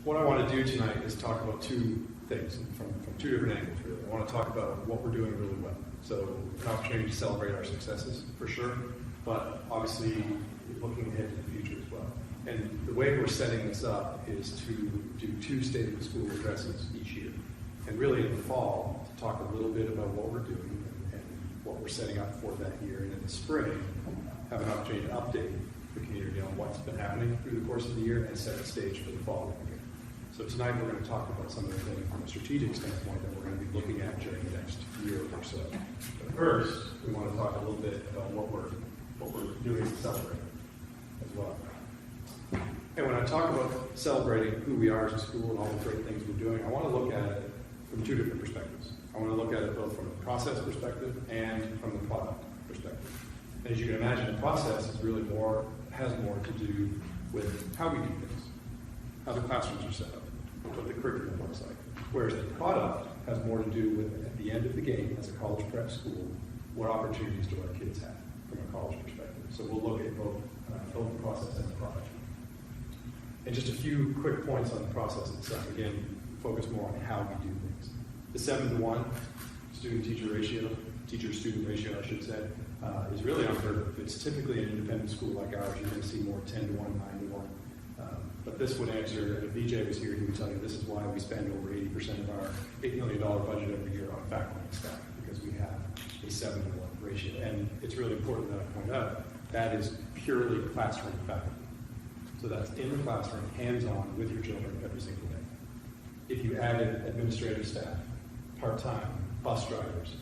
what I want to do tonight is talk about two things from two different angles, really. I want to talk about what we're doing really well. So an opportunity to celebrate our successes, for sure, but obviously looking ahead to the future as well. And the way we're setting this up is to do two State of the School addresses each year. And really in the fall, to talk a little bit about what we're doing and what we're setting up for that year. And in the spring, have an opportunity to update the community on what's been happening through the course of the year and set the stage for the following year. So tonight we're going to talk about some of the things from a strategic standpoint that we're going to be looking at during the next year or so. But first, we want to talk a little bit about what we're doing to celebrate as well. And when I talk about celebrating who we are as a school and all the great things we're doing, I want to look at it from two different perspectives. I want to look at it both from a process perspective and from the product perspective. And as you can imagine, the process is really has more to do with how we do things, how the classrooms are set up, what the curriculum looks like. Whereas the product has more to do with, at the end of the game, as a college prep school, what opportunities do our kids have from a college perspective. So we'll look at both the process and the product. And just a few quick points on the process itself. Again, focus more on how we do things. The 7-to-1 student-teacher ratio, teacher-student ratio, I should say, is really unheard of. It's typically an independent school like ours. You're going to see more 10-to-1, 9-to-1. But this would answer, if BJ was here, he would tell you this is why we spend over 80% of our $8 million budget every year on faculty and staff, because we have a 7-to-1 ratio. And it's really important that I point out, that is purely classroom faculty. So that's in the classroom, hands-on with your children every single day. If you added administrative staff, part-time, bus drivers,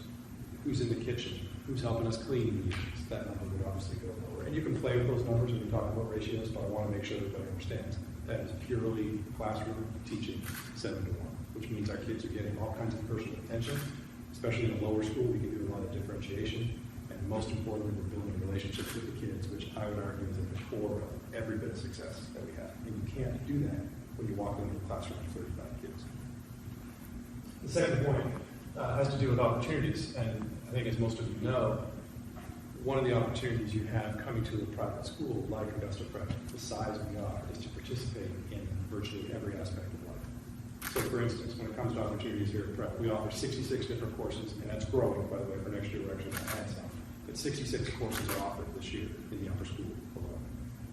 who's in the kitchen, who's helping us clean the evenings, that number would obviously go lower. And you can play with those numbers when we talk about ratios, but I want to make sure everybody understands that is purely classroom teaching 7-to-1, which means our kids are getting all kinds of personal attention, especially in a lower school. We can do a lot of differentiation, and most importantly, we're building relationships with the kids, which I would argue is at the core of every bit of success that we have. And you can't do that when you walk into a classroom with 35 kids. The second point has to do with opportunities, and I think as most of you know, one of the opportunities you have coming to a private school like Augusta Prep, the size we are, is to participate in virtually every aspect of life. So for instance, when it comes to opportunities here at Prep, we offer 66 different courses, and that's growing, by the way. For next year, we're actually going to add some. But 66 courses are offered this year in the upper school alone.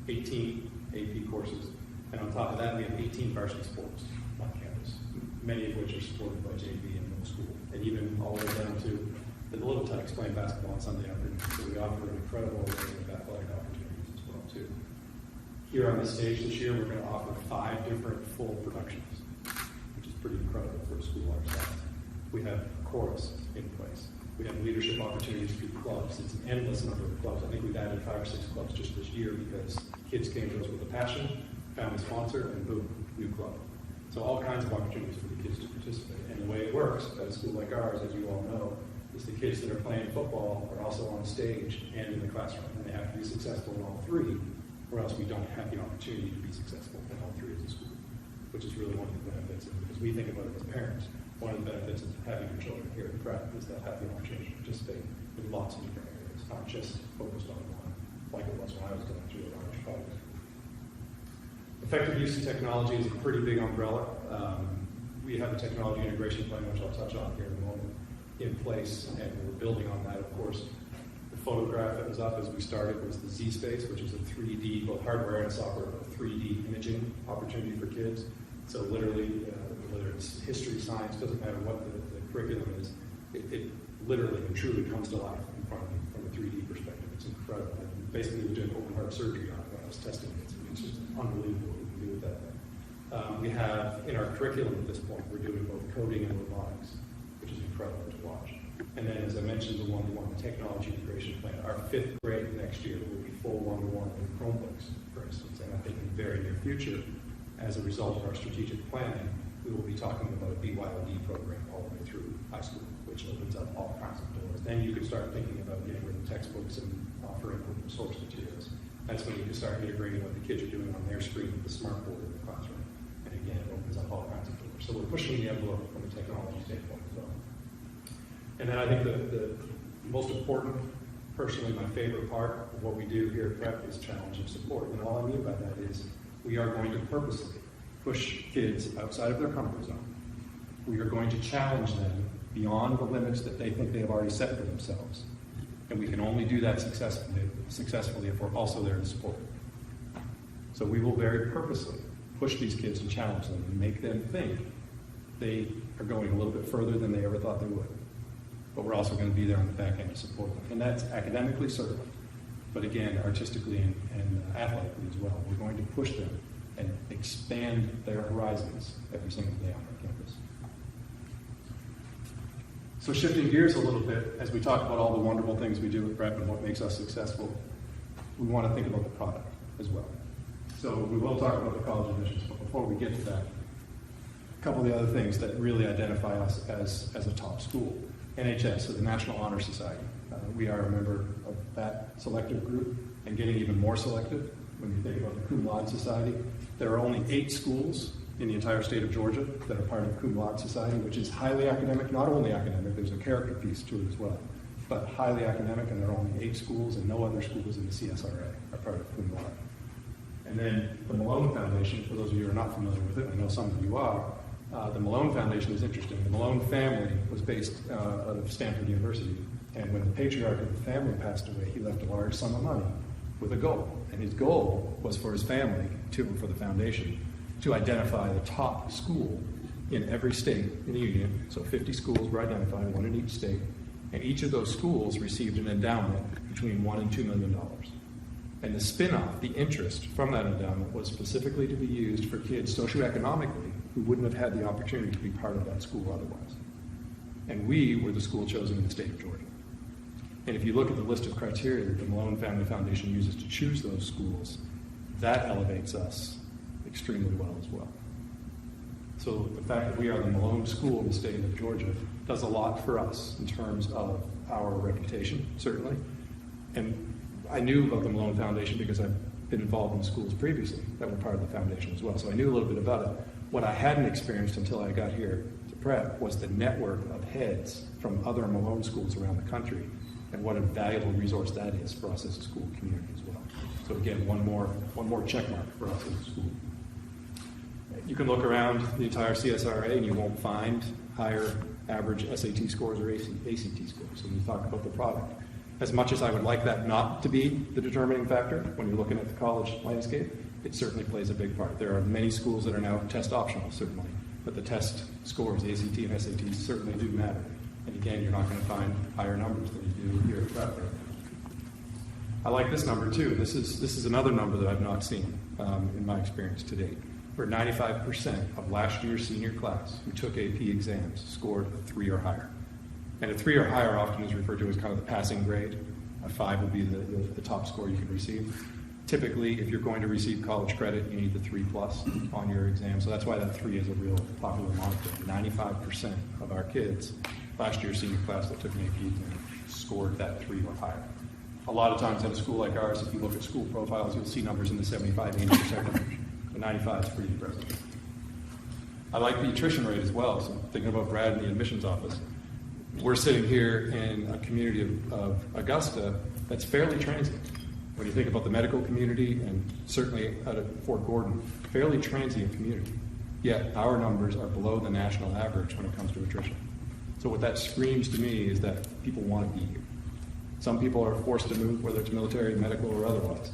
18 AP courses, and on top of that, we have 18 varsity sports on campus, many of which are supported by JV and middle school, and even all the way down to the Little Tykes playing basketball on Sunday afternoon. So we offer an incredible array of athletic opportunities as well, too. Here on the stage this year, we're going to offer 5 different full productions, which is pretty incredible for a school our size. We have chorus in place. We have leadership opportunities through clubs. It's an endless number of clubs. I think we've added 5 or 6 clubs just this year because kids came to us with a passion, found a sponsor, and boom, new club. So all kinds of opportunities for the kids to participate. And the way it works at a school like ours, as you all know, is the kids that are playing football are also on stage and in the classroom. And they have to be successful in all 3, or else we don't have the opportunity to be successful in all 3 as a school, which is really one of the benefits. As we think about it as parents, one of the benefits of having your children here at Prep is they'll have the opportunity to participate in lots of different areas, not just focused on one, like it was when I was going through a large project. Effective use of technology is a pretty big umbrella. We have a technology integration plan, which I'll touch on here in a moment, in place, and we're building on that, of course. The photograph that was up as we started was the Z-Space, which is a 3D, both hardware and software, a 3D imaging opportunity for kids. So literally, whether it's history, science, doesn't matter what the curriculum is, it literally and truly comes to life in front of you from a 3D perspective. It's incredible. And basically, we're doing open heart surgery on it when I was testing it. It's just unbelievable what we can do with that thing. We have, in our curriculum at this point, we're doing both coding and robotics, which is incredible to watch. And then, as I mentioned, the one-to-one technology integration plan. Our 5th grade next year will be full one-to-one with Chromebooks, for instance. And I think in the very near future, as a result of our strategic planning, we will be talking about a BYOD program all the way through high school, which opens up all kinds of doors. Then you can start thinking about getting rid of textbooks and offering open source materials. That's when you can start integrating what the kids are doing on their screen with the smart board in the classroom. And again, it opens up all kinds of doors. So we're pushing the envelope from a technology standpoint as well. And then I think the most important, personally my favorite part of what we do here at Prep is challenge and support. And all I mean by that is we are going to purposely push kids outside of their comfort zone. We are going to challenge them beyond the limits that they think they have already set for themselves. And we can only do that successfully if we're also there to support them. So we will very purposely push these kids and challenge them and make them think they are going a little bit further than they ever thought they would. But we're also going to be there on the back end to support them. And that's academically, certainly, but again, artistically and athletically as well. We're going to push them and expand their horizons every single day on our campus. So shifting gears a little bit, as we talk about all the wonderful things we do at Prep and what makes us successful, we want to think about the product as well. So we will talk about the college admissions, but before we get to that, a couple of the other things that really identify us as a top school. NHS, so the National Honor Society. We are a member of that selective group, and getting even more selective when you think about the Cum Laude Society. There are only 8 schools in the entire state of Georgia that are part of Cum Laude Society, which is highly academic, not only academic, there's a character piece to it as well, but highly academic, and there are only 8 schools, and no other schools in the CSRA are part of Cum Laude. And then the Malone Foundation, for those of you who are not familiar with it, I know some of you are, the Malone Foundation is interesting. The Malone family was based out of Stanford University, and when the patriarch of the family passed away, he left a large sum of money with a goal. And his goal was for his family, for the foundation, to identify the top school in every state in the union. So 50 schools were identified, one in each state, and each of those schools received an endowment between $1 and $2 million. And the spin-off, the interest from that endowment, was specifically to be used for kids socioeconomically who wouldn't have had the opportunity to be part of that school otherwise. And we were the school chosen in the state of Georgia. And if you look at the list of criteria that the Malone Family Foundation uses to choose those schools, that elevates us extremely well as well. So the fact that we are the Malone School in the state of Georgia does a lot for us in terms of our reputation, certainly. And I knew about the Malone Foundation because I've been involved in schools previously that were part of the foundation as well. So I knew a little bit about it. What I hadn't experienced until I got here to Prep was the network of heads from other Malone schools around the country, and what a valuable resource that is for us as a school community as well. So again, one more check mark for us as a school. You can look around the entire CSRA and you won't find higher average SAT scores or ACT scores when you talk about the product. As much as I would like that not to be the determining factor when you're looking at the college landscape, it certainly plays a big part. There are many schools that are now test optional, certainly, but the test scores, the ACT and SAT, certainly do matter. And again, you're not going to find higher numbers than you do here at Prep. I like this number too. This is another number that I've not seen in my experience to date, where 95% of last year's senior class who took AP exams scored a 3 or higher. And a 3 or higher often is referred to as kind of the passing grade. A 5 would be the top score you can receive. Typically, if you're going to receive college credit, you need the 3+ on your exam. So that's why that 3 is a real popular moniker. 95% of our kids, last year's senior class that took an AP exam, scored that 3 or higher. A lot of times at a school like ours, if you look at school profiles, you'll see numbers in the 75-80% range. But 95 is pretty impressive. I like the attrition rate as well. So thinking about Brad in the admissions office, we're sitting here in a community of Augusta that's fairly transient. When you think about the medical community, and certainly out of Fort Gordon, fairly transient community. Yet our numbers are below the national average when it comes to attrition. So what that screams to me is that people want to be here. Some people are forced to move, whether it's military, medical, or otherwise.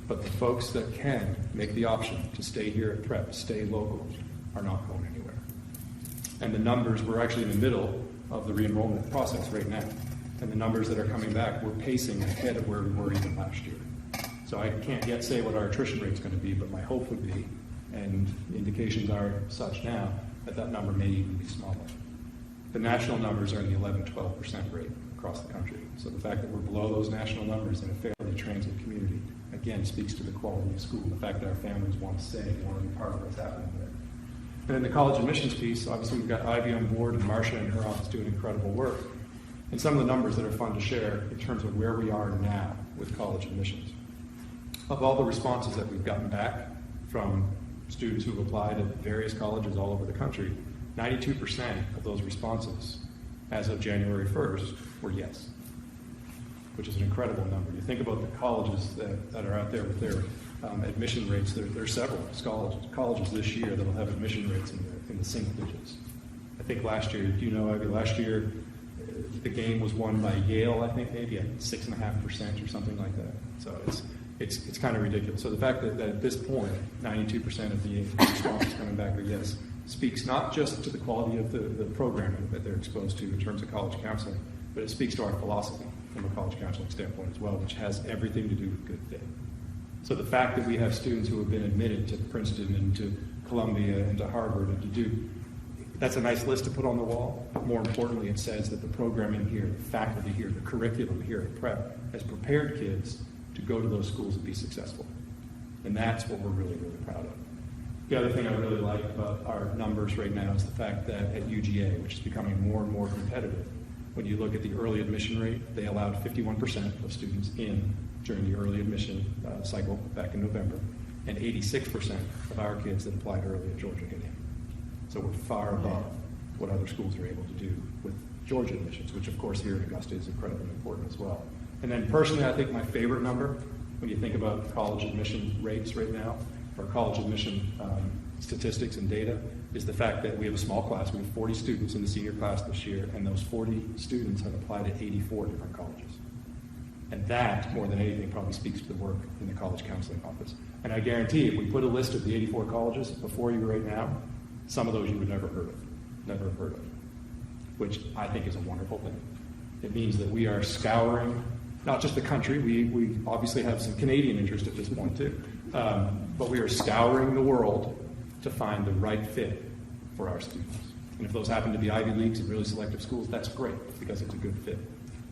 But the folks that can make the option to stay here at Prep, stay local, are not going anywhere. And the numbers, we're actually in the middle of the re-enrollment process right now. And the numbers that are coming back, we're pacing ahead of where we were even last year. So I can't yet say what our attrition rate is going to be, but my hope would be, and indications are such now, that that number may even be smaller. The national numbers are in the 11-12% rate across the country. So the fact that we're below those national numbers in a fairly transient community, again, speaks to the quality of school, the fact that our families want to stay, want to be part of what's happening there. And then the college admissions piece, obviously we've got Ivy on board, and Marcia and her office doing incredible work. And some of the numbers that are fun to share in terms of where we are now with college admissions. Of all the responses that we've gotten back from students who've applied at various colleges all over the country, 92% of those responses as of January 1st were yes, which is an incredible number. You think about the colleges that are out there with their admission rates. There are several colleges this year that will have admission rates in the single digits. I think last year, do you know, Ivy, last year the game was won by Yale, I think, maybe at 6.5% or something like that. So it's kind of ridiculous. So the fact that at this point, 92% of the responses coming back are yes, speaks not just to the quality of the programming that they're exposed to in terms of college counseling, but it speaks to our philosophy from a college counseling standpoint as well, which has everything to do with good fit. So the fact that we have students who have been admitted to Princeton and to Columbia and to Harvard and to Duke, that's a nice list to put on the wall, but more importantly, it says that the programming here, the faculty here, the curriculum here at Prep has prepared kids to go to those schools and be successful. And that's what we're really, really proud of. The other thing I really like about our numbers right now is the fact that at UGA, which is becoming more and more competitive, when you look at the early admission rate, they allowed 51% of students in during the early admission cycle back in November, and 86% of our kids that applied early at Georgia get in. So we're far above what other schools are able to do with Georgia admissions, which of course here at Augusta is incredibly important as well. And then personally, I think my favorite number, when you think about college admission rates right now, or college admission statistics and data, is the fact that we have a small class. We have 40 students in the senior class this year, and those 40 students have applied at 84 different colleges. And that, more than anything, probably speaks to the work in the college counseling office. And I guarantee if we put a list of the 84 colleges before you right now, some of those you would never have heard of, which I think is a wonderful thing. It means that we are scouring, not just the country, we obviously have some Canadian interest at this point too, but we are scouring the world to find the right fit for our students. And if those happen to be Ivy Leagues and really selective schools, that's great because it's a good fit.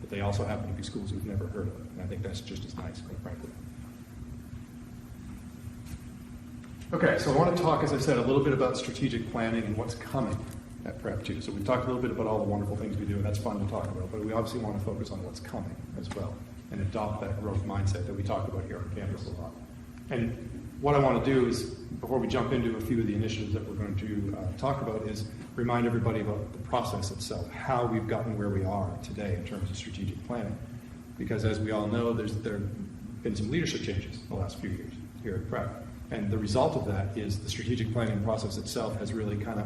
But they also happen to be schools we've never heard of, and I think that's just as nice, quite frankly. Okay, so I want to talk, as I said, a little bit about strategic planning and what's coming at Prep 2. So we've talked a little bit about all the wonderful things we do, and that's fun to talk about, but we obviously want to focus on what's coming as well and adopt that growth mindset that we talk about here on campus a lot. And what I want to do is, before we jump into a few of the initiatives that we're going to talk about, is remind everybody about the process itself, how we've gotten where we are today in terms of strategic planning. Because as we all know, there have been some leadership changes in the last few years here at Prep. And the result of that is the strategic planning process itself has really kind of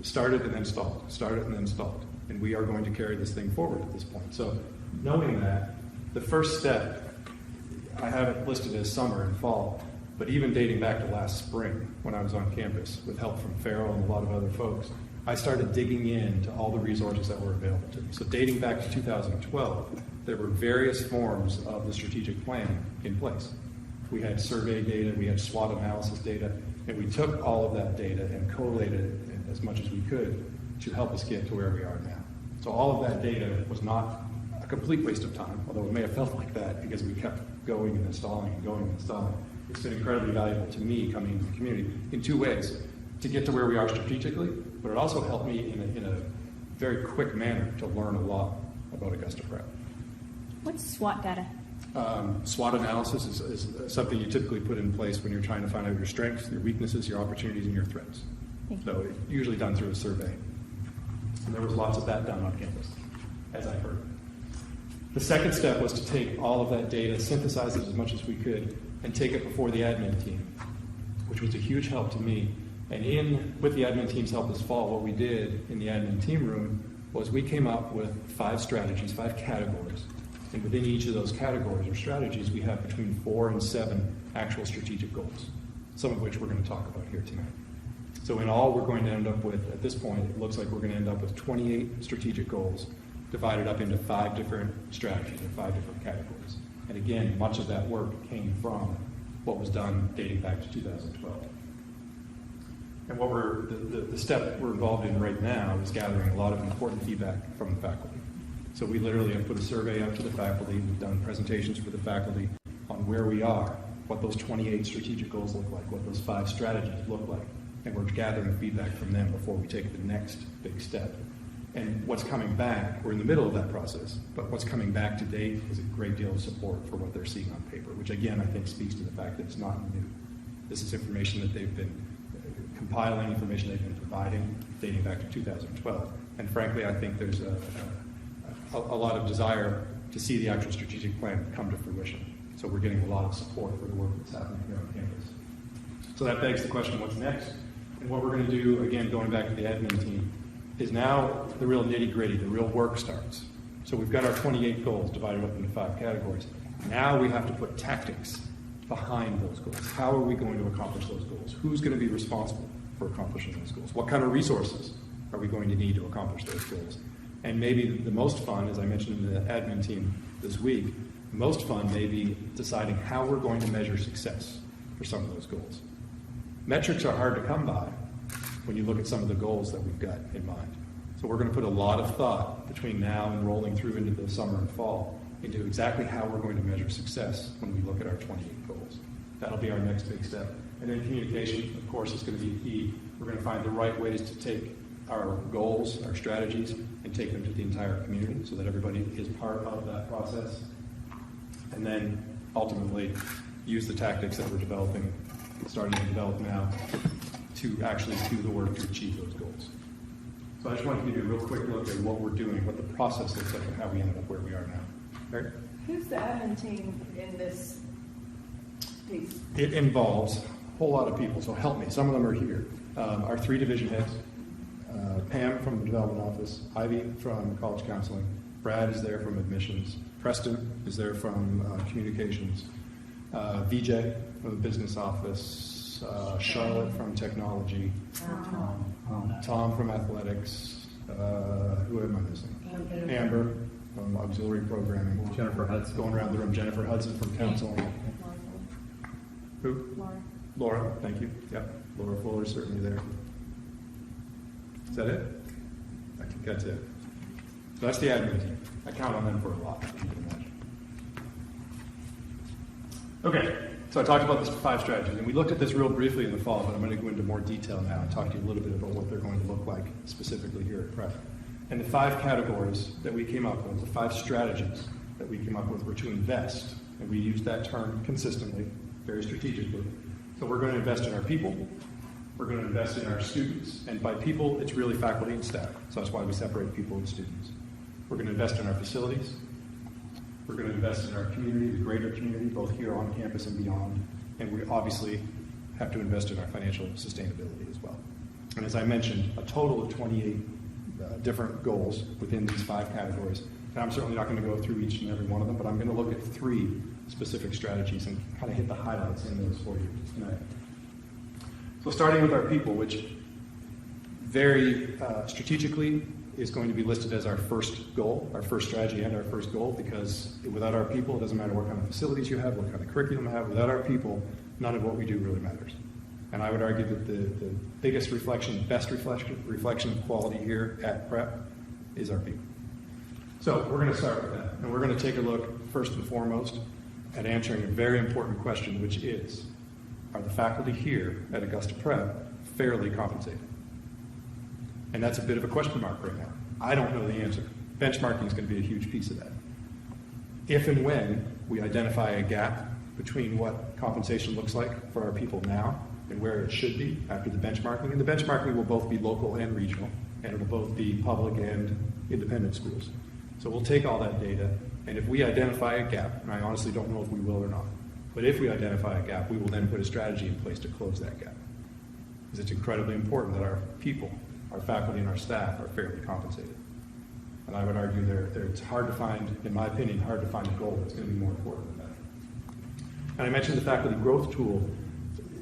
started and then stalled, And we are going to carry this thing forward at this point. So knowing that, the first step, I have it listed as summer and fall, but even dating back to last spring when I was on campus with help from Farrell and a lot of other folks, I started digging into all the resources that were available to me. So dating back to 2012, there were various forms of the strategic plan in place. We had survey data, we had SWOT analysis data, and we took all of that data and collated it as much as we could to help us get to where we are now. So all of that data was not a complete waste of time, although it may have felt like that because we kept going and installing and going and installing. It's been incredibly valuable to me coming into the community in two ways: to get to where we are strategically, but it also helped me in a very quick manner to learn a lot about Augusta Prep. What's SWOT data? SWOT analysis is something you typically put in place when you're trying to find out your strengths, your weaknesses, your opportunities, and your threats. So it's usually done through a survey. And there was lots of that done on campus, as I heard. The second step was to take all of that data, synthesize it as much as we could, and take it before the admin team, which was a huge help to me. And with the admin team's help this fall, what we did in the admin team room was we came up with 5 strategies, 5 categories. And within each of those categories or strategies, we have between 4 and 7 actual strategic goals, some of which we're going to talk about here tonight. So in all, we're going to end up with, at this point, it looks like we're going to end up with 28 strategic goals divided up into 5 different strategies and 5 different categories. And again, much of that work came from what was done dating back to 2012. And what the step we're involved in right now is gathering a lot of important feedback from the faculty. So we literally have put a survey out to the faculty. We've done presentations for the faculty on where we are, what those 28 strategic goals look like, what those 5 strategies look like. And we're gathering feedback from them before we take the next big step. And what's coming back, we're in the middle of that process, but what's coming back to date is a great deal of support for what they're seeing on paper, which again, I think speaks to the fact that it's not new. This is information that they've been compiling, information they've been providing dating back to 2012. And frankly, I think there's a lot of desire to see the actual strategic plan come to fruition. So we're getting a lot of support for the work that's happening here on campus. So that begs the question, what's next? And what we're going to do, again, going back to the admin team, is now the real nitty-gritty, the real work starts. So we've got our 28 goals divided up into 5 categories. Now we have to put tactics behind those goals. How are we going to accomplish those goals? Who's going to be responsible for accomplishing those goals? What kind of resources are we going to need to accomplish those goals? And maybe the most fun, as I mentioned in the admin team this week, the most fun may be deciding how we're going to measure success for some of those goals. Metrics are hard to come by when you look at some of the goals that we've got in mind. So we're going to put a lot of thought between now and rolling through into the summer and fall into exactly how we're going to measure success when we look at our 28 goals. That'll be our next big step. And then communication, of course, is going to be key. We're going to find the right ways to take our goals, our strategies, and take them to the entire community so that everybody is part of that process. And then ultimately use the tactics that we're developing, starting to develop now, to actually do the work to achieve those goals. So I just wanted to give you a real quick look at what we're doing, what the process looks like, and how we ended up where we are now. Right? Who's the admin team in this piece? It involves a whole lot of people, so help me. Some of them are here. Our 3 division heads, Pam from the development office, Ivy from college counseling, Brad is there from admissions, Preston is there from communications, VJ from the business office, Charlotte from technology, Tom from athletics, who am I missing? Amber from auxiliary programming. Jennifer Hudson. Going around the room, Jennifer Hudson from counseling. Who? Laura, thank you. Yep, Laura Fuller's certainly there. Is that it? I think that's it. So that's the admin team. I count on them for a lot, as you can imagine. Okay, so I talked about the 5 strategies, and we looked at this real briefly in the fall, but I'm going to go into more detail now and talk to you a little bit about what they're going to look like specifically here at Prep. And the 5 categories that we came up with, the 5 strategies that we came up with were to invest, and we use that term consistently, very strategically. So we're going to invest in our people, we're going to invest in our students, and by people, it's really faculty and staff, so that's why we separate people and students. We're going to invest in our facilities, we're going to invest in our community, the greater community, both here on campus and beyond, and we obviously have to invest in our financial sustainability as well. And as I mentioned, a total of 28 different goals within these 5 categories. And I'm certainly not going to go through each and every one of them, but I'm going to look at 3 specific strategies and kind of hit the highlights in those for you tonight. So starting with our people, which very strategically is going to be listed as our first goal, our first strategy and our first goal, because without our people, it doesn't matter what kind of facilities you have, what kind of curriculum you have, without our people, none of what we do really matters. And I would argue that the biggest reflection, best reflection of quality here at Prep is our people. So we're going to start with that, and we're going to take a look first and foremost at answering a very important question, which is, are the faculty here at Augusta Prep fairly compensated? And that's a bit of a question mark right now. I don't know the answer. Benchmarking is going to be a huge piece of that. If and when we identify a gap between what compensation looks like for our people now and where it should be after the benchmarking, and the benchmarking will both be local and regional, and it will both be public and independent schools. So we'll take all that data, and if we identify a gap, and I honestly don't know if we will or not, but if we identify a gap, we will then put a strategy in place to close that gap. Because it's incredibly important that our people, our faculty and our staff are fairly compensated. And I would argue it's hard to find, in my opinion, hard to find a goal that's going to be more important than that. And I mentioned the faculty growth tool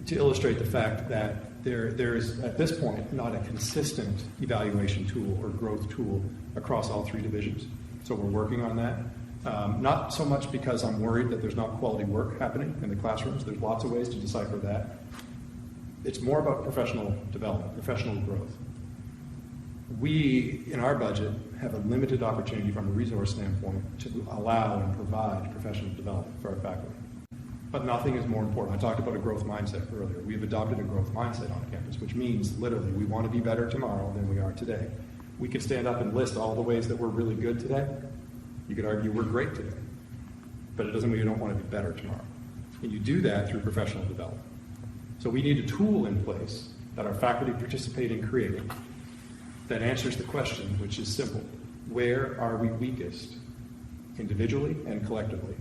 to illustrate the fact that there is, at this point, not a consistent evaluation tool or growth tool across all 3 divisions. So we're working on that. Not so much because I'm worried that there's not quality work happening in the classrooms. There's lots of ways to decipher that. It's more about professional development, professional growth. We, in our budget, have a limited opportunity from a resource standpoint to allow and provide professional development for our faculty. But nothing is more important. I talked about a growth mindset earlier. We've adopted a growth mindset on campus, which means literally we want to be better tomorrow than we are today. We could stand up and list all the ways that we're really good today. You could argue we're great today. But it doesn't mean you don't want to be better tomorrow. And you do that through professional development. So we need a tool in place that our faculty participate in creating that answers the question, which is simple. Where are we weakest, individually and collectively?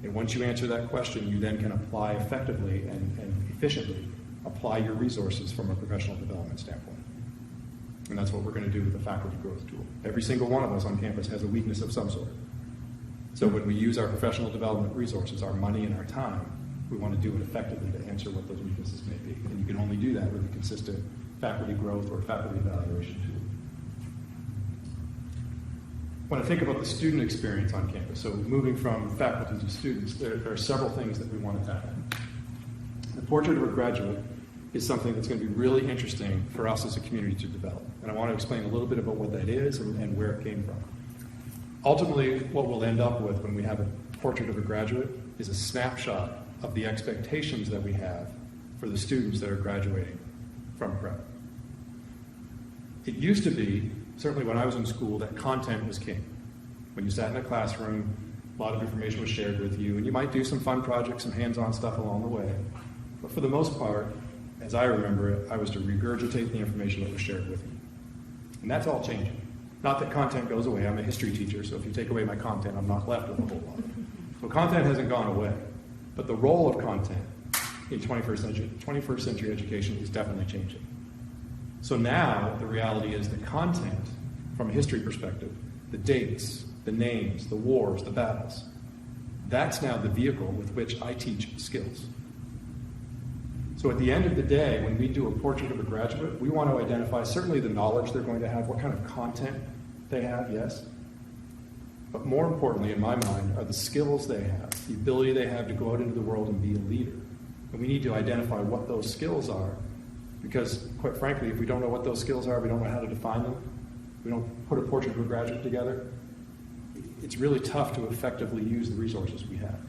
And once you answer that question, you then can apply effectively and efficiently apply your resources from a professional development standpoint. And that's what we're going to do with the faculty growth tool. Every single one of us on campus has a weakness of some sort. So when we use our professional development resources, our money and our time, we want to do it effectively to answer what those weaknesses may be. And you can only do that with a consistent faculty growth or faculty evaluation tool. When I think about the student experience on campus, so moving from faculty to students, there are several things that we want to tackle. The portrait of a graduate is something that's going to be really interesting for us as a community to develop. And I want to explain a little bit about what that is and where it came from. Ultimately, what we'll end up with when we have a portrait of a graduate is a snapshot of the expectations that we have for the students that are graduating from prep. It used to be, certainly when I was in school, that content was king. When you sat in a classroom, a lot of information was shared with you, and you might do some fun projects, some hands-on stuff along the way. But for the most part, as I remember it, I was to regurgitate the information that was shared with me. And that's all changing. Not that content goes away. I'm a history teacher, so if you take away my content, I'm not left with a whole lot. So content hasn't gone away. But the role of content in 21st century education is definitely changing. So now the reality is the content, from a history perspective, the dates, the names, the wars, the battles, that's now the vehicle with which I teach skills. So at the end of the day, when we do a portrait of a graduate, we want to identify certainly the knowledge they're going to have, what kind of content they have, yes. But more importantly, in my mind, are the skills they have, the ability they have to go out into the world and be a leader. And we need to identify what those skills are, because quite frankly, if we don't know what those skills are, we don't know how to define them, we don't put a portrait of a graduate together, it's really tough to effectively use the resources we have.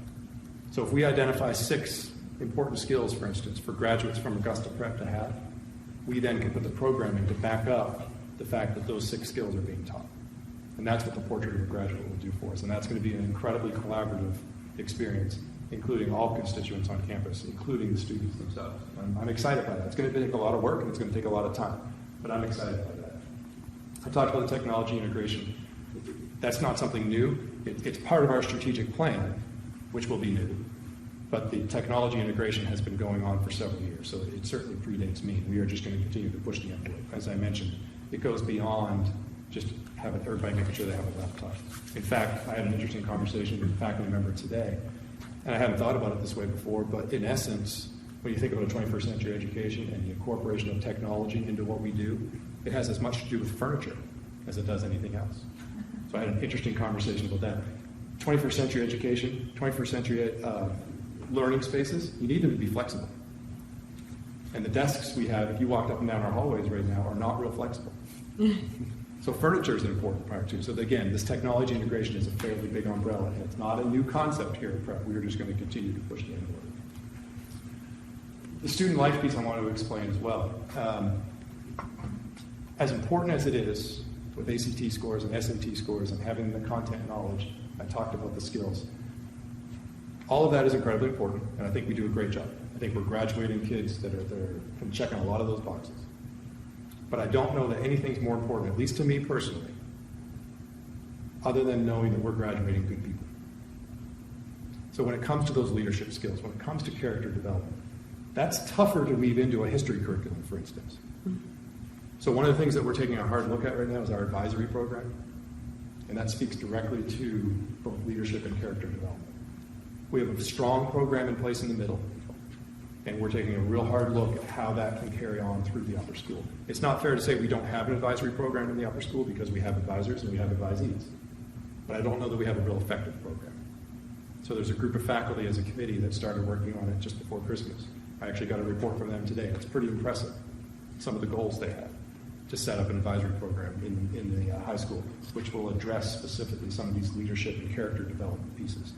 So if we identify 6 important skills, for instance, for graduates from Augusta Prep to have, we then can put the programming to back up the fact that those 6 skills are being taught. And that's what the portrait of a graduate will do for us. And that's going to be an incredibly collaborative experience, including all constituents on campus, including the students themselves. I'm excited by that. It's going to take a lot of work and it's going to take a lot of time, but I'm excited by that. I talked about the technology integration. That's not something new. It's part of our strategic plan, which will be new. But the technology integration has been going on for several years, so it certainly predates me. We are just going to continue to push the envelope. As I mentioned, it goes beyond just having everybody making sure they have a laptop. In fact, I had an interesting conversation with a faculty member today, and I hadn't thought about it this way before, but in essence, when you think about a 21st century education and the incorporation of technology into what we do, it has as much to do with furniture as it does anything else. So I had an interesting conversation about that. 21st century education, 21st century learning spaces, you need them to be flexible. And the desks we have, if you walked up and down our hallways right now, are not real flexible. So furniture is an important part too. So again, this technology integration is a fairly big umbrella, and it's not a new concept here at Prep. We are just going to continue to push the envelope. The student life piece I want to explain as well. As important as it is with ACT scores and SAT scores and having the content knowledge, I talked about the skills. All of that is incredibly important, and I think we do a great job. I think we're graduating kids that are checking a lot of those boxes. But I don't know that anything's more important, at least to me personally, other than knowing that we're graduating good people. So when it comes to those leadership skills, when it comes to character development, that's tougher to weave into a history curriculum, for instance. So one of the things that we're taking a hard look at right now is our advisory program, and that speaks directly to both leadership and character development. We have a strong program in place in the middle, and we're taking a real hard look at how that can carry on through the upper school. It's not fair to say we don't have an advisory program in the upper school because we have advisors and we have advisees, but I don't know that we have a real effective program. So there's a group of faculty as a committee that started working on it just before Christmas. I actually got a report from them today. It's pretty impressive, some of the goals they have to set up an advisory program in the high school, which will address specifically some of these leadership and character development pieces.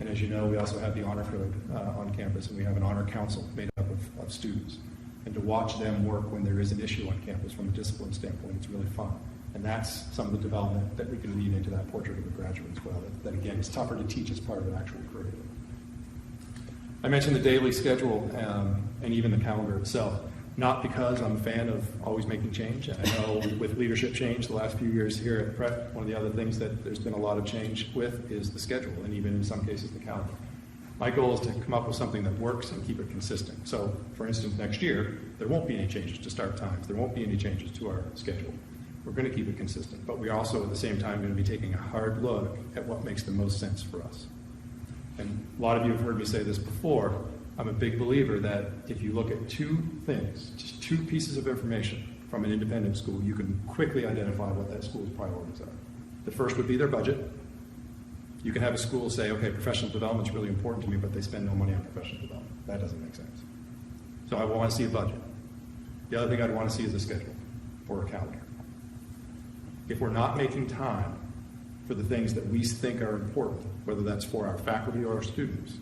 And as you know, we also have the honor code on campus, and we have an honor council made up of students. And to watch them work when there is an issue on campus from a discipline standpoint, it's really fun. And that's some of the development that we can lead into that portrait of a graduate as well. That again, is tougher to teach as part of an actual curriculum. I mentioned the daily schedule and even the calendar itself. Not because I'm a fan of always making change. I know with leadership change the last few years here at Prep, one of the other things that there's been a lot of change with is the schedule, and even in some cases the calendar. My goal is to come up with something that works and keep it consistent. So, for instance, next year, there won't be any changes to start times. There won't be any changes to our schedule. We're going to keep it consistent, but we're also at the same time going to be taking a hard look at what makes the most sense for us. And a lot of you have heard me say this before. I'm a big believer that if you look at two things, just two pieces of information from an independent school, you can quickly identify what that school's priorities are. The first would be their budget. You can have a school say, okay, professional development is really important to me, but they spend no money on professional development. That doesn't make sense. So I want to see a budget. The other thing I'd want to see is a schedule or a calendar. If we're not making time for the things that we think are important, whether that's for our faculty or our students,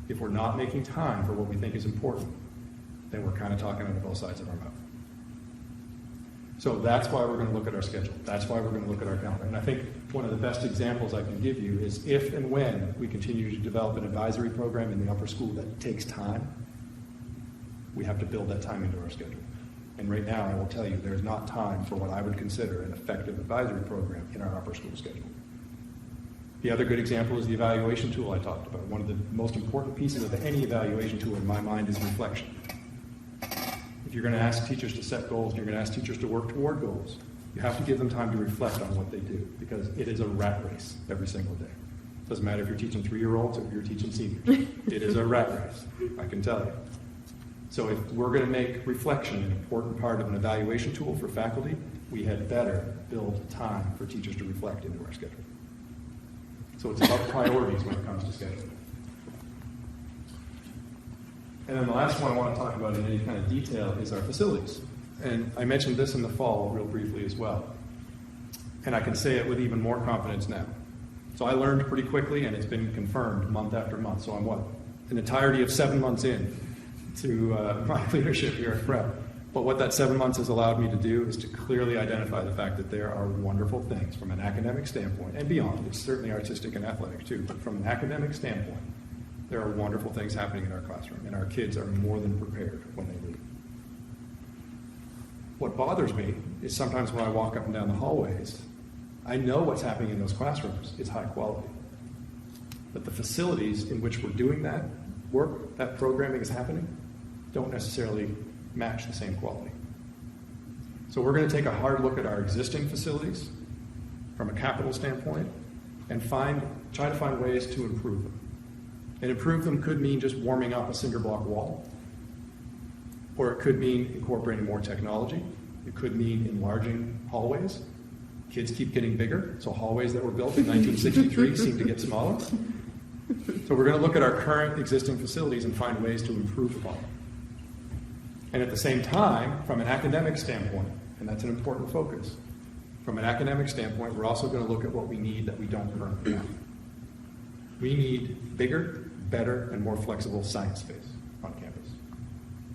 if we're not making time for what we think is important, then we're kind of talking out of both sides of our mouth. So that's why we're going to look at our schedule. That's why we're going to look at our calendar. And I think one of the best examples I can give you is if and when we continue to develop an advisory program in the upper school that takes time, we have to build that time into our schedule. And right now, I will tell you, there's not time for what I would consider an effective advisory program in our upper school schedule. The other good example is the evaluation tool I talked about. One of the most important pieces of any evaluation tool in my mind is reflection. If you're going to ask teachers to set goals and you're going to ask teachers to work toward goals, you have to give them time to reflect on what they do, because it is a rat race every single day. It doesn't matter if you're teaching 3-year-olds or if you're teaching seniors. It is a rat race, I can tell you. So if we're going to make reflection an important part of an evaluation tool for faculty, we had better build time for teachers to reflect into our schedule. So it's about priorities when it comes to scheduling. And then the last one I want to talk about in any kind of detail is our facilities. And I mentioned this in the fall real briefly as well. And I can say it with even more confidence now. So I learned pretty quickly, and it's been confirmed month after month. So I'm an entirety of 7 months in to my leadership here at Prep. But what that 7 months has allowed me to do is to clearly identify the fact that there are wonderful things from an academic standpoint and beyond. It's certainly artistic and athletic too, but from an academic standpoint, there are wonderful things happening in our classroom, and our kids are more than prepared when they leave. What bothers me is sometimes when I walk up and down the hallways, I know what's happening in those classrooms is high quality. But the facilities in which we're doing that work, that programming is happening, don't necessarily match the same quality. So we're going to take a hard look at our existing facilities from a capital standpoint and try to find ways to improve them. And improve them could mean just warming up a cinder block wall, or it could mean incorporating more technology. It could mean enlarging hallways. Kids keep getting bigger, so hallways that were built in 1963 seem to get smaller. So we're going to look at our current existing facilities and find ways to improve upon them. And at the same time, from an academic standpoint, and that's an important focus, from an academic standpoint, we're also going to look at what we need that we don't currently have. We need bigger, better, and more flexible science space on campus.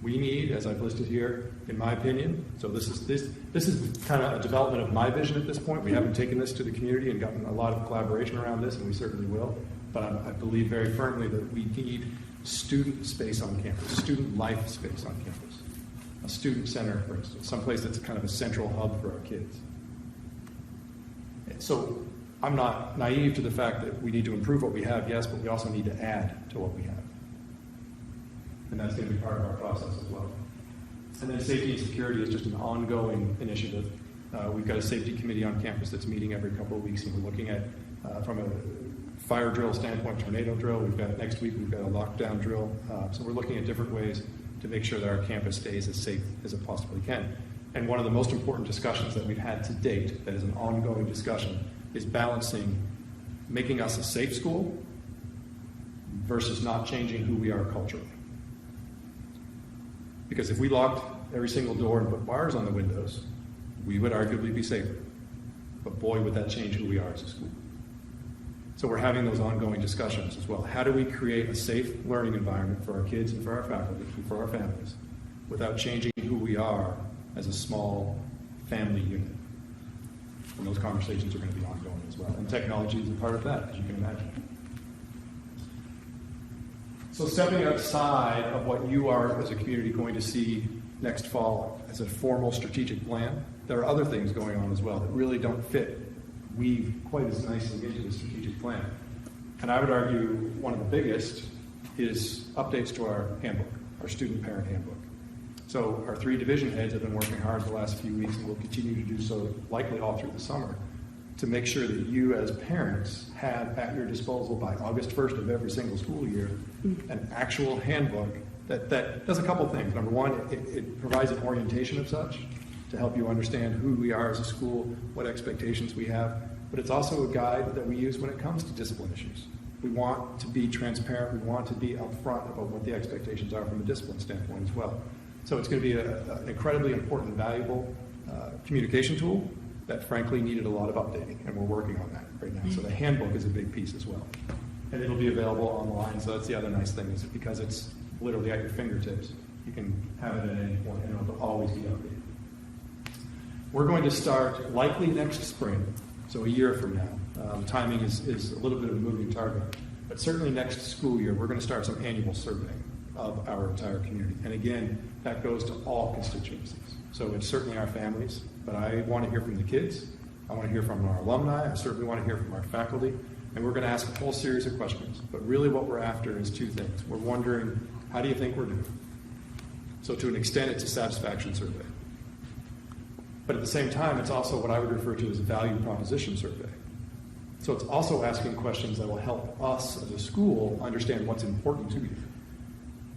We need, as I've listed here, in my opinion, so this is kind of a development of my vision at this point. We haven't taken this to the community and gotten a lot of collaboration around this, and we certainly will. But I believe very firmly that we need student space on campus, student life space on campus. A student center, for instance, someplace that's kind of a central hub for our kids. So I'm not naive to the fact that we need to improve what we have, yes, but we also need to add to what we have. And that's going to be part of our process as well. And then safety and security is just an ongoing initiative. We've got a safety committee on campus that's meeting every couple of weeks, and we're looking at, from a fire drill standpoint, tornado drill. Next week we've got a lockdown drill. So we're looking at different ways to make sure that our campus stays as safe as it possibly can. And one of the most important discussions that we've had to date, that is an ongoing discussion, is balancing making us a safe school versus not changing who we are culturally. Because if we locked every single door and put bars on the windows, we would arguably be safer. But boy, would that change who we are as a school. So we're having those ongoing discussions as well. How do we create a safe learning environment for our kids and for our faculty and for our families without changing who we are as a small family unit? And those conversations are going to be ongoing as well. And technology is a part of that, as you can imagine. So stepping outside of what you are as a community going to see next fall as a formal strategic plan, there are other things going on as well that really don't weave quite as nicely into the strategic plan. And I would argue one of the biggest is updates to our handbook, our student parent handbook. So our 3 division heads have been working hard the last few weeks and will continue to do so likely all through the summer to make sure that you as parents have at your disposal by August 1st of every single school year an actual handbook that does a couple things. Number one, it provides an orientation of such to help you understand who we are as a school, what expectations we have, but it's also a guide that we use when it comes to discipline issues. We want to be transparent, we want to be upfront about what the expectations are from a discipline standpoint as well. So it's going to be an incredibly important, valuable communication tool that frankly needed a lot of updating, and we're working on that right now. So the handbook is a big piece as well. And it'll be available online, so that's the other nice thing, is because it's literally at your fingertips. You can have it at any point, and it'll always be updated. We're going to start likely next spring, so a year from now. Timing is a little bit of a moving target, but certainly next school year, we're going to start some annual surveying of our entire community. And again, that goes to all constituencies. So it's certainly our families, but I want to hear from the kids. I want to hear from our alumni. I certainly want to hear from our faculty. And we're going to ask a whole series of questions. But really what we're after is 2 things. We're wondering, how do you think we're doing? So to an extent, it's a satisfaction survey. But at the same time, it's also what I would refer to as a value proposition survey. So it's also asking questions that will help us as a school understand what's important to you.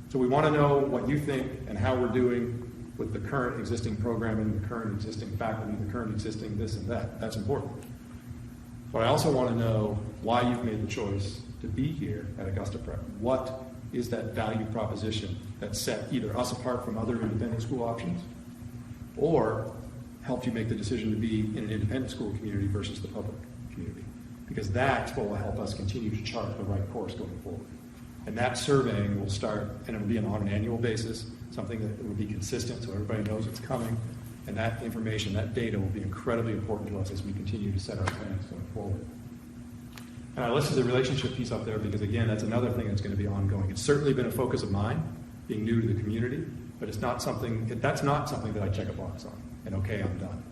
So we want to know what you think and how we're doing with the current existing programming, the current existing faculty, the current existing this and that. That's important. But I also want to know why you've made the choice to be here at Augusta Prep. What is that value proposition that set either us apart from other independent school options or helped you make the decision to be in an independent school community versus the public community? Because that's what will help us continue to chart the right course going forward. And that surveying will start, and it will be on an annual basis, something that will be consistent so everybody knows it's coming. And that information, that data will be incredibly important to us as we continue to set our plans going forward. And I listed the relationship piece up there because, again, that's another thing that's going to be ongoing. It's certainly been a focus of mine, being new to the community, but that's not something that I check a box on, and okay, I'm done.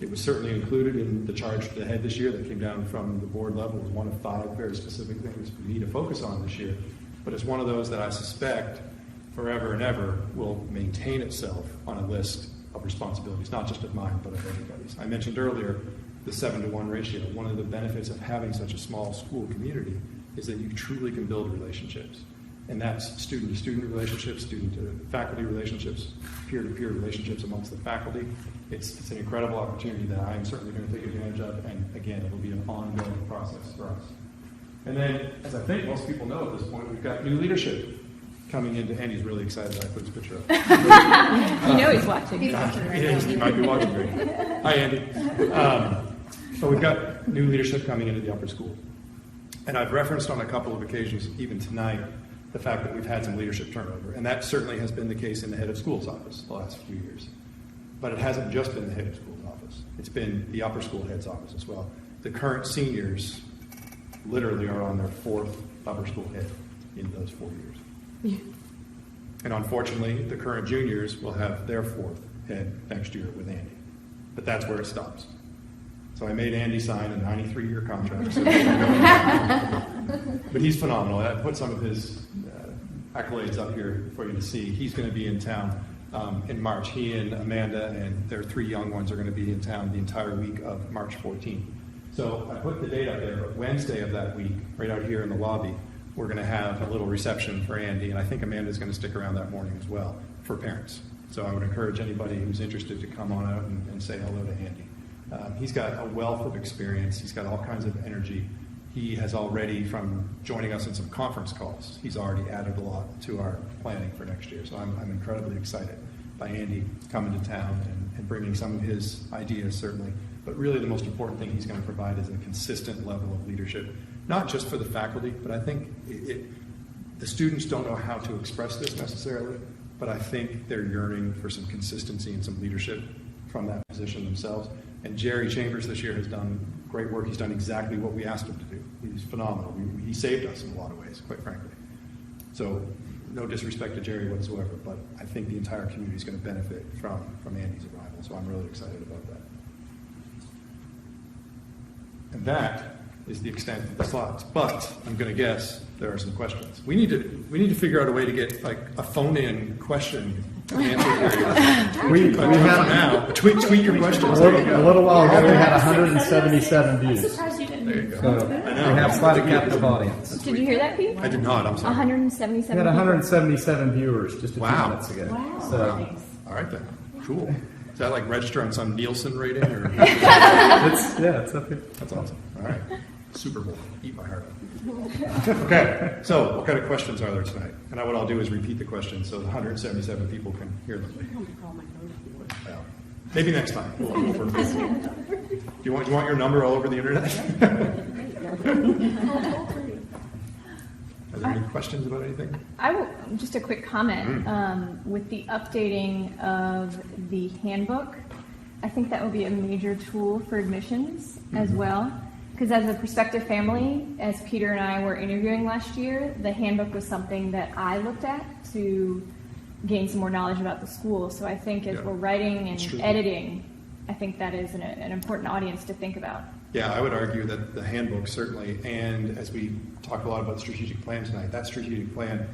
It was certainly included in the charge to the head this year that came down from the board level. It was one of 5 very specific things for me to focus on this year. But it's one of those that I suspect forever and ever will maintain itself on a list of responsibilities, not just of mine, but of everybody's. I mentioned earlier the 7-to-1 ratio. One of the benefits of having such a small school community is that you truly can build relationships. And that's student-to-student relationships, student-to-faculty relationships, peer-to-peer relationships amongst the faculty. It's an incredible opportunity that I am certainly going to take advantage of, and again, it will be an ongoing process for us. And then, as I think most people know at this point, we've got new leadership coming into. Andy's really excited that I put his picture up. You know he's watching. He's watching right Yes, now. he might be watching right now. Hi, Andy. So we've got new leadership coming into the upper school. And I've referenced on a couple of occasions, even tonight, the fact that we've had some leadership turnover. And that certainly has been the case in the head of school's office the last few years. But it hasn't just been the head of school's office. It's been the upper school head's office as well. The current seniors literally are on their 4th upper school head in those 4 years. Yeah. And unfortunately, the current juniors will have their 4th head next year with Andy. But that's where it stops. So I made Andy sign a 93-year contract. So but he's phenomenal. I put some of his accolades up here for you to see. He's going to be in town in March. He and Amanda and their 3 young ones are going to be in town the entire week of March 14th. So I put the date up there, but Wednesday of that week, right out here in the lobby, we're going to have a little reception for Andy, and I think Amanda's going to stick around that morning as well for parents. So I would encourage anybody who's interested to come on out and say hello to Andy. He's got a wealth of experience. He's got all kinds of energy. He has already, from joining us in some conference calls, he's already added a lot to our planning for next year. So I'm incredibly excited by Andy coming to town and bringing some of his ideas, certainly. But really the most important thing he's going to provide is a consistent level of leadership, not just for the faculty, but I think the students don't know how to express this necessarily, but I think they're yearning for some consistency and some leadership from that position themselves. And Jerry Chambers this year has done great work. He's done exactly what we asked him to do. He's phenomenal. He saved us in a lot of ways, quite frankly. So no disrespect to Jerry whatsoever, but I think the entire community is going to benefit from Andy's arrival. So I'm really excited about that. And that is the extent of the slots. But I'm going to guess there are some questions. We need to figure out a way to get like a phone-in question and answer period. We have now. Tweet your questions. a little while ago. We had 177 I'm views. surprised you didn't. There you go. So we have quite a captive audience. Did you hear that, Pete? I did not. I'm sorry. 177 We had people. 177 viewers just a few Wow. minutes ago. Wow. So All right then. Cool. Is that like register on some Nielsen rating or? it's up here. That's awesome. All right. Super Bowl. Eat my heart out. Okay. So what kind of questions are there tonight? And what I'll do is repeat the questions so the 177 people can hear them. Well, maybe next time. Do you want your number all over the internet? Are there any questions about anything? Just a quick comment. With the updating of the handbook, I think that will be a major tool for admissions as well. Because as a prospective family, as Peter and I were interviewing last year, the handbook was something that I looked at to gain some more knowledge about the school. So I think as we're writing and editing, I think that is an important audience to think about. Yeah, I would argue that the handbook certainly, and as we talk a lot about the strategic plan tonight, that strategic plan,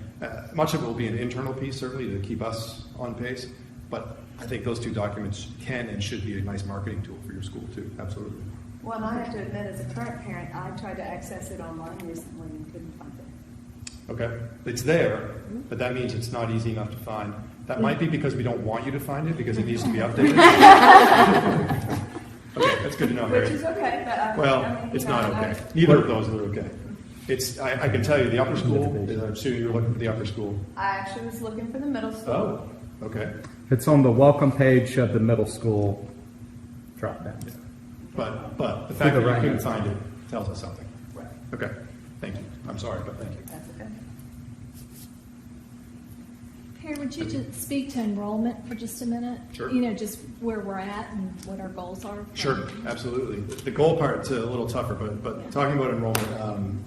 much of it will be an internal piece certainly to keep us on pace, but I think those two documents can and should be a nice marketing tool for your school too, absolutely. Well, and I have to admit, as a current parent, I tried to access it online recently and couldn't find it. Okay, it's there, but that means it's not easy enough to find. That might be because we don't want you to find it because it needs to be updated. Okay, that's good to know, Harry. Which is okay, but Well, it's not okay. Neither of those are okay. I can tell you the upper school, I'm assuming you're looking for the upper school. I actually was looking for the middle school. Oh, okay. It's on the welcome page of the middle school drop down. But the fact that you right couldn't hand find it tells us something. Right. Okay, thank you. I'm sorry, but thank you. That's okay. Perry, would you just speak to enrollment for just a minute? Sure. You know, just where we're at and what our goals are. Sure, absolutely. The goal part's a little tougher, but talking about enrollment,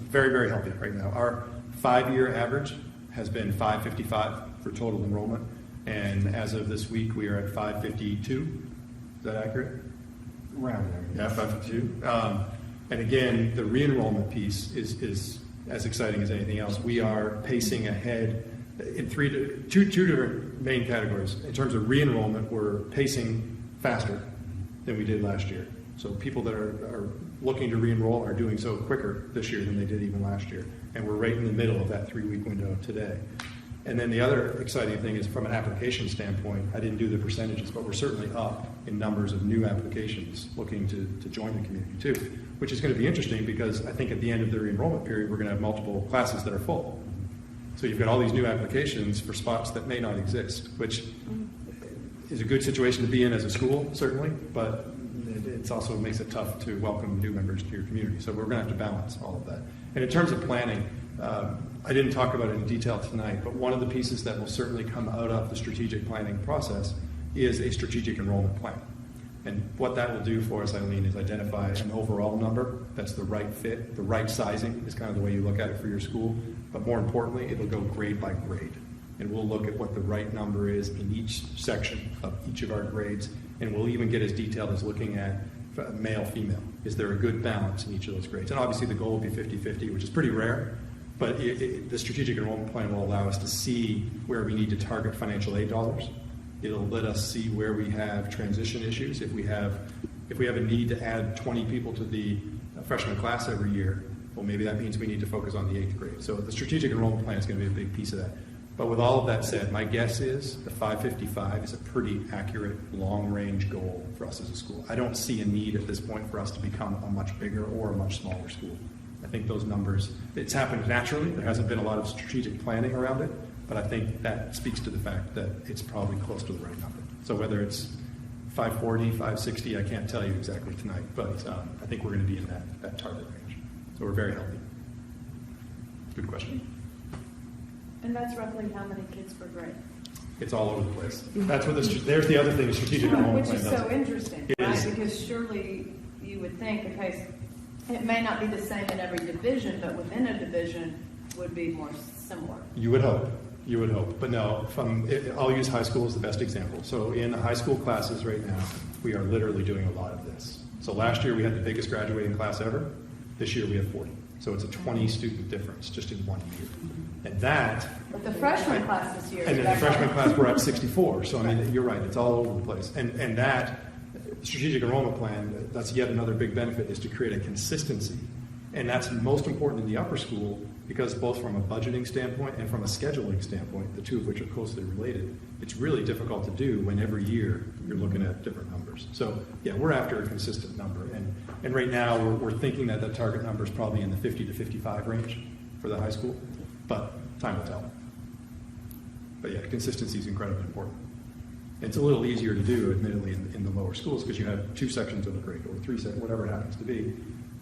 very, very healthy right now. Our 5-year average has been 555 for total enrollment, and as of this week, we are at 552. Is that accurate? Around there. Yeah, 552. And again, the re-enrollment piece is as exciting as anything else. We are pacing ahead in two different main categories. In terms of re-enrollment, we're pacing faster than we did last year. So people that are looking to re-enroll are doing so quicker this year than they did even last year. And we're right in the middle of that 3-week window today. And then the other exciting thing is from an application standpoint, I didn't do the percentages, but we're certainly up in numbers of new applications looking to join the community too, which is going to be interesting because I think at the end of the re-enrollment period, we're going to have multiple classes that are full. So you've got all these new applications for spots that may not exist, which is a good situation to be in as a school, certainly, but it also makes it tough to welcome new members to your community. So we're going to have to balance all of that. And in terms of planning, I didn't talk about it in detail tonight, but one of the pieces that will certainly come out of the strategic planning process is a strategic enrollment plan. And what that will do for us, Eileen, is identify an overall number that's the right fit, the right sizing is kind of the way you look at it for your school. But more importantly, it'll go grade by grade. And we'll look at what the right number is in each section of each of our grades. And we'll even get as detailed as looking at male, female. Is there a good balance in each of those grades? And obviously the goal will be 50-50, which is pretty rare. But the strategic enrollment plan will allow us to see where we need to target financial aid dollars. It'll let us see where we have transition issues. If we have a need to add 20 people to the freshman class every year, well, maybe that means we need to focus on the 8th grade. So the strategic enrollment plan is going to be a big piece of that. But with all of that said, my guess is the 555 is a pretty accurate long-range goal for us as a school. I don't see a need at this point for us to become a much bigger or a much smaller school. I think those numbers, it's happened naturally. There hasn't been a lot of strategic planning around it, but I think that speaks to the fact that it's probably close to the right number. So whether it's 540, 560, I can't tell you exactly tonight, but I think we're going to be in that target range. So we're very healthy. Good question. And that's roughly how many kids per grade? It's all over the place. That's what there's the other thing the strategic enrollment Which plan is does. so interesting, It right? is. Because surely you would think, okay, it may not be the same in every division, but within a division would be more similar. You would hope. You would hope. But no, I'll use high school as the best example. So in the high school classes right now, we are literally doing a lot of this. So last year we had the biggest graduating class ever. This year we have 40. So it's a 20 student difference just in 1 year. And that, But the freshman class this year. and in the freshman class we're at 64. So I mean, you're right, it's all over the place. And that strategic enrollment plan, that's yet another big benefit, is to create a consistency. And that's most important in the upper school because both from a budgeting standpoint and from a scheduling standpoint, the two of which are closely related, it's really difficult to do when every year you're looking at different numbers. So yeah, we're after a consistent number. And right now we're thinking that the target number is probably in the 50 to 55 range for the high school, but time will tell. But yeah, consistency is incredibly important. It's a little easier to do, admittedly, in the lower schools because you have 2 sections of a grade or 3 sections, whatever it happens to be.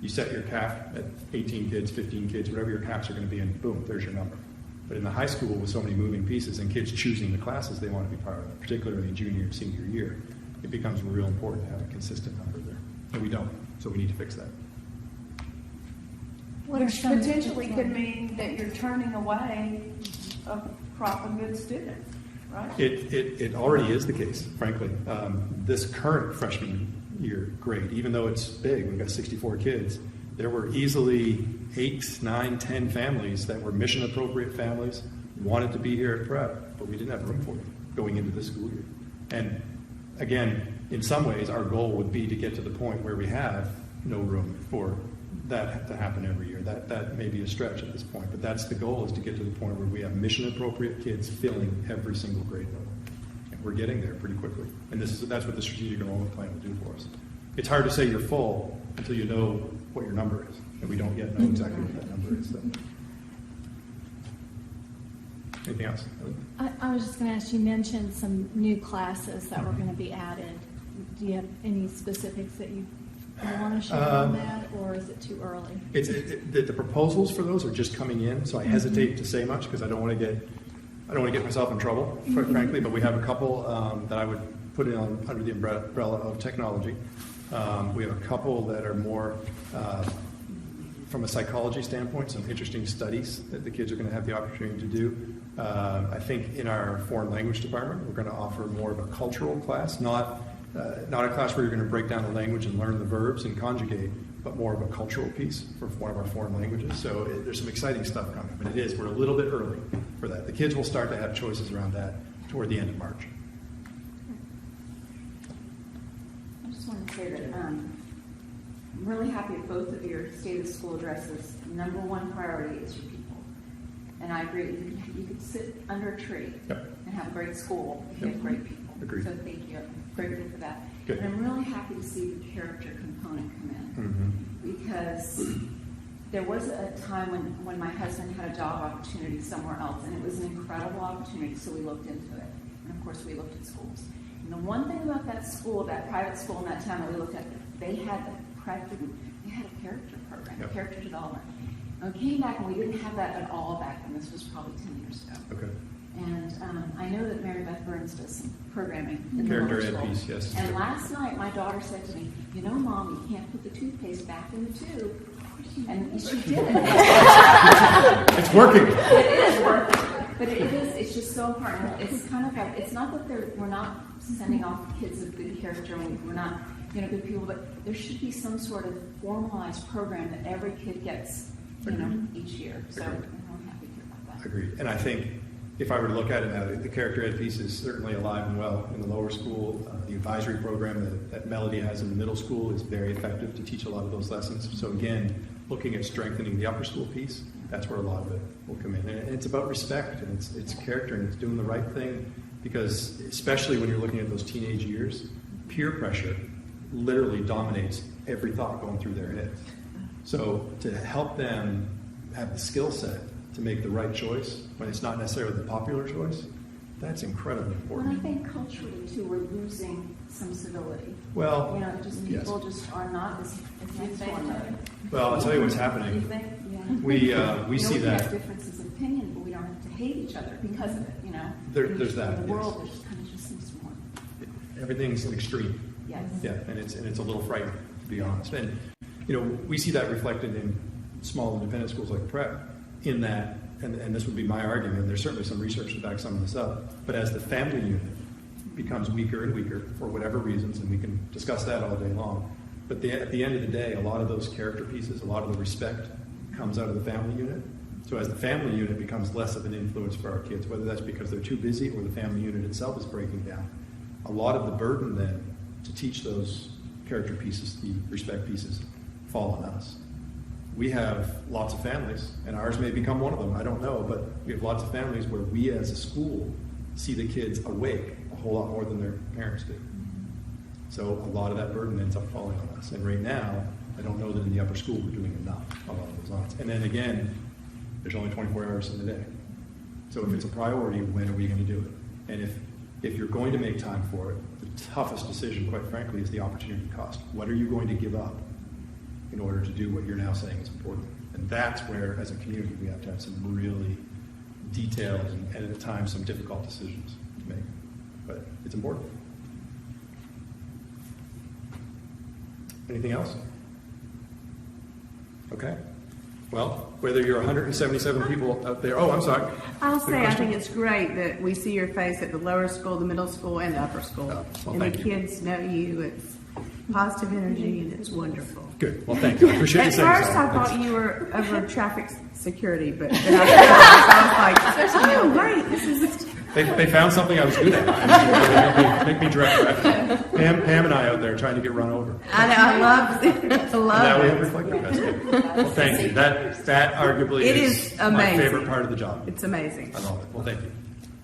You set your cap at 18 kids, 15 kids, whatever your caps are going to be, and boom, there's your number. But in the high school, with so many moving pieces and kids choosing the classes they want to be part of, particularly in junior and senior year, it becomes real important to have a consistent number there. And we don't, so we need to fix that. What are Which some- potentially could mean that you're turning away a crop of good students, right? It already is the case, frankly. This current freshman year grade, even though it's big, we've got 64 kids, there were easily 8, 9, 10 families that were mission appropriate families, wanted to be here at prep, but we didn't have room for them going into this school year. And again, in some ways, our goal would be to get to the point where we have no room for that to happen every year. That may be a stretch at this point, but that's the goal, is to get to the point where we have mission appropriate kids filling every single grade level. And we're getting there pretty quickly. And that's what the strategic enrollment plan will do for us. It's hard to say you're full until you know what your number is, and we don't yet know exactly what that number is. So. Anything else? I was just going to ask, you mentioned some new classes that were going to be added. Do you have any specifics that you want to share on that, or is it too early? The proposals for those are just coming in, so I hesitate to say much because I don't want to get myself in trouble, quite frankly. But we have a couple that I would put in under the umbrella of technology. We have a couple that are more from a psychology standpoint, some interesting studies that the kids are going to have the opportunity to do. I think in our foreign language department, we're going to offer more of a cultural class, not a class where you're going to break down the language and learn the verbs and conjugate, but more of a cultural piece for one of our foreign languages. So there's some exciting stuff coming, but we're a little bit early for that. The kids will start to have choices around that toward the end of March. I just want to say that I'm really happy with both of your state of school addresses. Number one priority is your people. And I agree, you could sit under a tree and have a great school if you have great people. Agreed. So thank you. I'm grateful for that. Good. And I'm really happy to see the character component come in. Because there was a time when my husband had a job opportunity somewhere else, and it was an incredible opportunity, so we looked into it. And of course, we looked at schools. And the one thing about that school, that private school in that town that we looked at, they had a character program, character development. And we came back and we didn't have that at all back then. This was probably 10 years ago. Okay. And I know that Mary Beth Burns does some programming in the Character lower ed school. piece, yes. And last night, my daughter said to me, "You know, Mom, you can't put the toothpaste back in the tube." And she did it. It's working. It is working. But it's just so important. It's kind of like, it's not that we're not sending off kids of good character and we're not, good people, but there should be some sort of formalized program that every kid gets, each year. So I'm really happy to hear about that. Agreed. And I think if I were to look at it now, the character ed piece is certainly alive and well in the lower school. The advisory program that Melody has in the middle school is very effective to teach a lot of those lessons. So again, looking at strengthening the upper school piece, that's where a lot of it will come in. And it's about respect, and it's character, and it's doing the right thing, because especially when you're looking at those teenage years, peer pressure literally dominates every thought going through their heads. So to help them have the skill set to make the right choice when it's not necessarily the popular choice, that's incredibly important. And I think culturally, too, we're losing some civility. Well, People just are not as nice to one another. Well, I'll tell you what's happening. You think? Yeah. We see We that. have differences of opinion, but we don't have to hate each other because of it, There's that, In the yes. world, there's kind of just seems more. Everything's an extreme. Yes. Yeah, and it's a little frightening, to be honest. And we see that reflected in small independent schools like Prep, in that, and this would be my argument, and there's certainly some research to back some of this up, but as the family unit becomes weaker and weaker for whatever reasons, and we can discuss that all day long, But at the end of the day, a lot of those character pieces, a lot of the respect comes out of the family unit. So as the family unit becomes less of an influence for our kids, whether that's because they're too busy or the family unit itself is breaking down, a lot of the burden then to teach those character pieces, the respect pieces, fall on us. We have lots of families, and ours may become one of them, I don't know, but we have lots of families where we as a school see the kids awake a whole lot more than their parents do. So a lot of that burden ends up falling on us. And right now, I don't know that in the upper school we're doing enough along those lines. And then again, there's only 24 hours in the day. So if it's a priority, when are we going to do it? And if you're going to make time for it, the toughest decision, quite frankly, is the opportunity cost. What are you going to give up in order to do what you're now saying is important? And that's where, as a community, we have to have some really detailed and at times some difficult decisions to make. But it's important. Anything else? Okay. Well, whether you're 177 people out there, oh, I'm sorry. I'll Good say I question? think it's great that we see your face at the lower school, the middle school, and the upper school. Oh, well, and the thank you. kids know you. It's positive energy, and it's wonderful. Good. Well, thank you. I appreciate you At saying first, so. I thought you were over traffic security, but then I was like, oh, great, this is... They found something I was good at. They make me direct traffic. Pam and I out there trying to get run over. I know, I love it. I And now love we have it. reflective testing. Well, thank you. That arguably It is is my amazing. favorite part of the job. It's amazing. I love it. Well, thank you.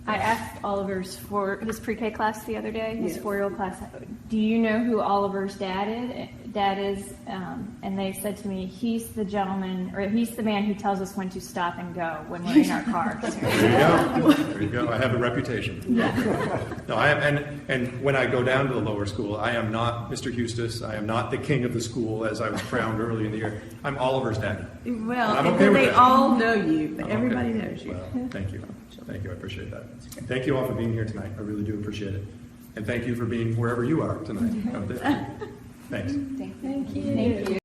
I asked Oliver's for his pre-K class the other day, his Yes. 4-year-old class, do you know who Oliver's dad is? And they said to me, he's the gentleman, or he's the man who tells us when to stop and go when we're in our cars. There you go. There you go. I have a reputation. No, I am, and when I go down to the lower school, I am not Mr. Huestis. I am not the king of the school, as I was crowned early in the year. I'm Oliver's daddy. Well, And I'm okay with they that. all know you. I'm Everybody okay. knows you. Well, thank you. Thank you. I appreciate that. Thank you all for being here tonight. I really do appreciate it. And thank you for being wherever you are tonight out there. Thanks. Thank you.